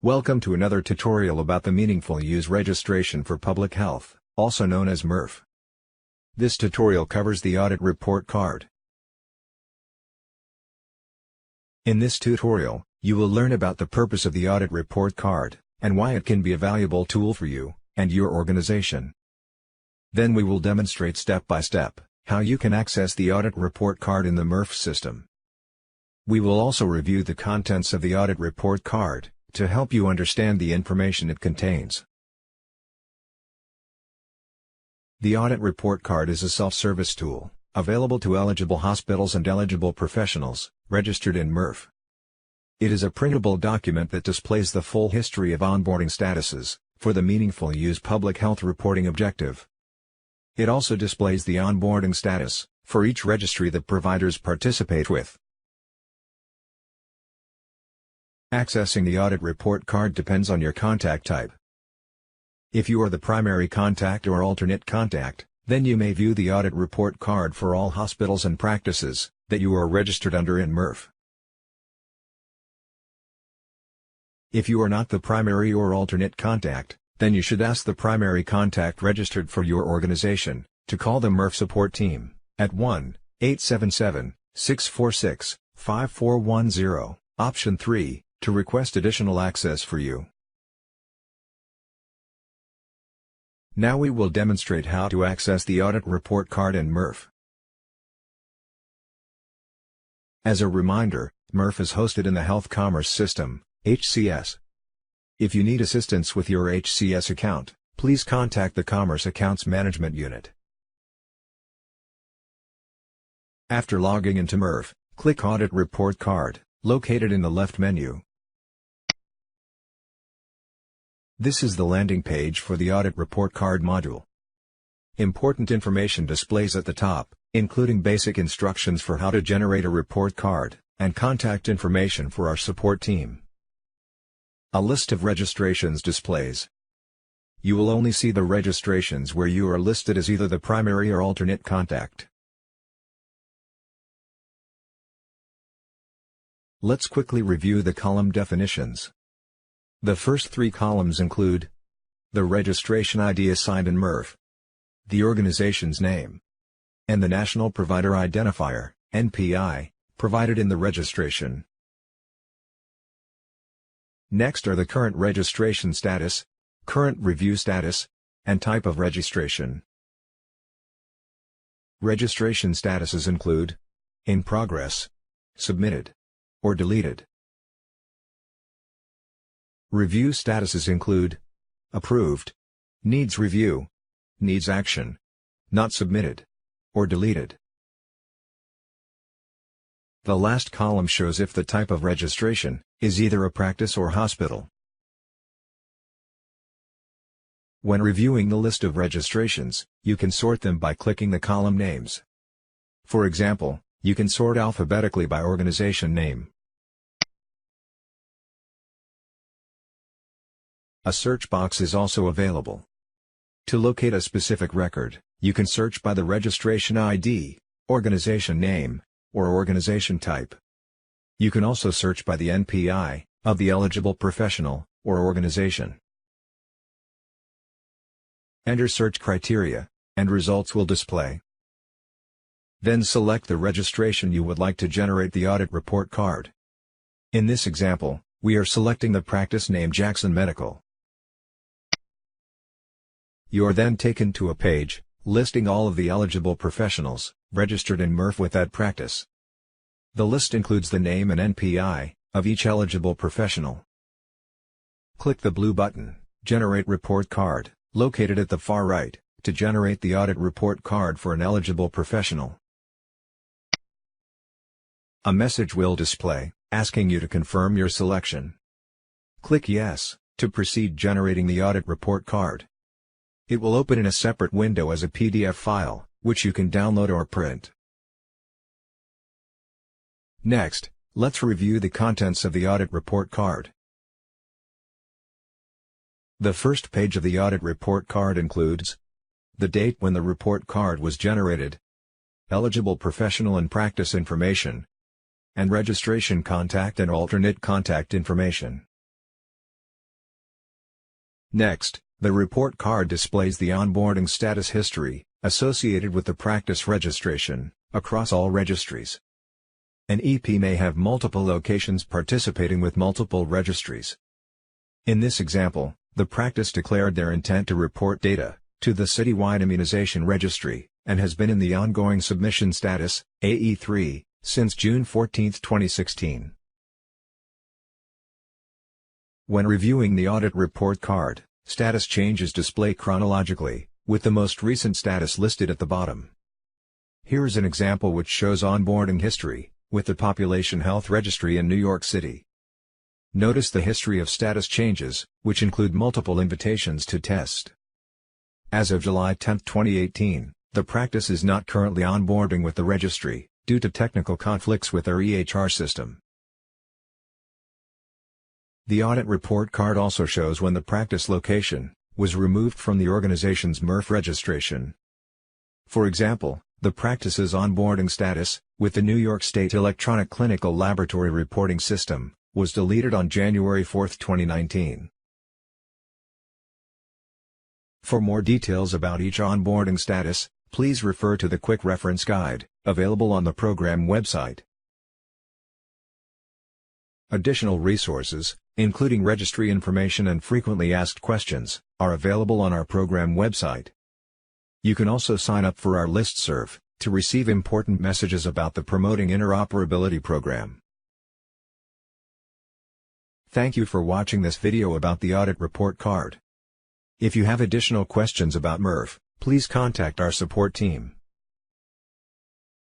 Welcome to another tutorial about the Meaningful Use Registration for Public Health, also known as MURPH. This tutorial covers the Audit Report Card. In this tutorial, you will learn about the purpose of the Audit Report Card, and why it can be a valuable tool for you and your organization. Then we will demonstrate step by step how you can access the Audit Report Card in the MURPH system. We will also review the contents of the Audit Report Card to help you understand the information it contains. The Audit Report Card is a self-service tool, available to eligible hospitals and eligible professionals, registered in MURPH. It is a printable document that displays the full history of onboarding statuses, for the Meaningful Use Public Health Reporting objective. It also displays the onboarding status, for each registry that providers participate with. Accessing the Audit Report Card depends on your contact type. If you are the primary contact or alternate contact, then you may view the Audit Report Card for all hospitals and practices that you are registered under in MURPH. If you are not the primary or alternate contact, then you should ask the primary contact registered for your organization to call the MURPH support team at 1-877-646-5410, option 3, to request additional access for you. Now we will demonstrate how to access the Audit Report Card in MURPH. As a reminder, MURPH is hosted in the Health Commerce System, HCS. If you need assistance with your HCS account, please contact the Commerce Accounts Management Unit. After logging into MURPH, click Audit Report Card, located in the left menu. This is the landing page for the Audit Report Card module. Important information displays at the top, including basic instructions for how to generate a report card, and contact information for our support team. A list of registrations displays. You will only see the registrations where you are listed as either the primary or alternate contact. Let's quickly review the column definitions. The first three columns include the registration ID assigned in MURPH, the organization's name, and the National Provider Identifier, NPI, provided in the registration. Next are the current registration status, current review status, and type of registration. Registration statuses include in progress, submitted, or deleted. Review statuses include approved, needs review, needs action, not submitted, or deleted. The last column shows if the type of registration is either a practice or hospital. When reviewing the list of registrations, you can sort them by clicking the column names. For example, you can sort alphabetically by organization name. A search box is also available. To locate a specific record, you can search by the registration ID, organization name, or organization type. You can also search by the NPI of the eligible professional or organization. Enter search criteria, and results will display. Then select the registration you would like to generate the Audit Report Card. In this example, we are selecting the practice name Jackson Medical. You are then taken to a page listing all of the eligible professionals registered in MURPH with that practice. The list includes the name and NPI of each eligible professional. Click the blue button, Generate Report Card, located at the far right, to generate the Audit Report Card for an eligible professional. A message will display, asking you to confirm your selection. Click Yes to proceed generating the Audit Report Card. It will open in a separate window as a PDF file, which you can download or print. Next, let's review the contents of the Audit Report Card. The first page of the Audit Report Card includes the date when the report card was generated, eligible professional and practice information, and registration contact and alternate contact information. Next, the report card displays the onboarding status history, associated with the practice registration, across all registries. An EP may have multiple locations participating with multiple registries. In this example, the practice declared their intent to report data to the Citywide Immunization Registry, and has been in the ongoing submission status, AE3, since June 14, 2016. When reviewing the audit report card, status changes display chronologically, with the most recent status listed at the bottom. Here is an example which shows onboarding history, with the Population Health Registry in New York City. Notice the history of status changes, which include multiple invitations to test. As of July 10, 2018, the practice is not currently onboarding with the registry, due to technical conflicts with their EHR system. The audit report card also shows when the practice location was removed from the organization's MURPH registration. For example, the practice's onboarding status, with the New York State Electronic Clinical Laboratory Reporting System, was deleted on January 4, 2019. For more details about each onboarding status, please refer to the Quick Reference Guide, available on the program website. Additional resources, including registry information and frequently asked questions, are available on our program website. You can also sign up for our listserv to receive important messages about the Promoting Interoperability program. Thank you for watching this video about the audit report card. If you have additional questions about MURPH, please contact our support team.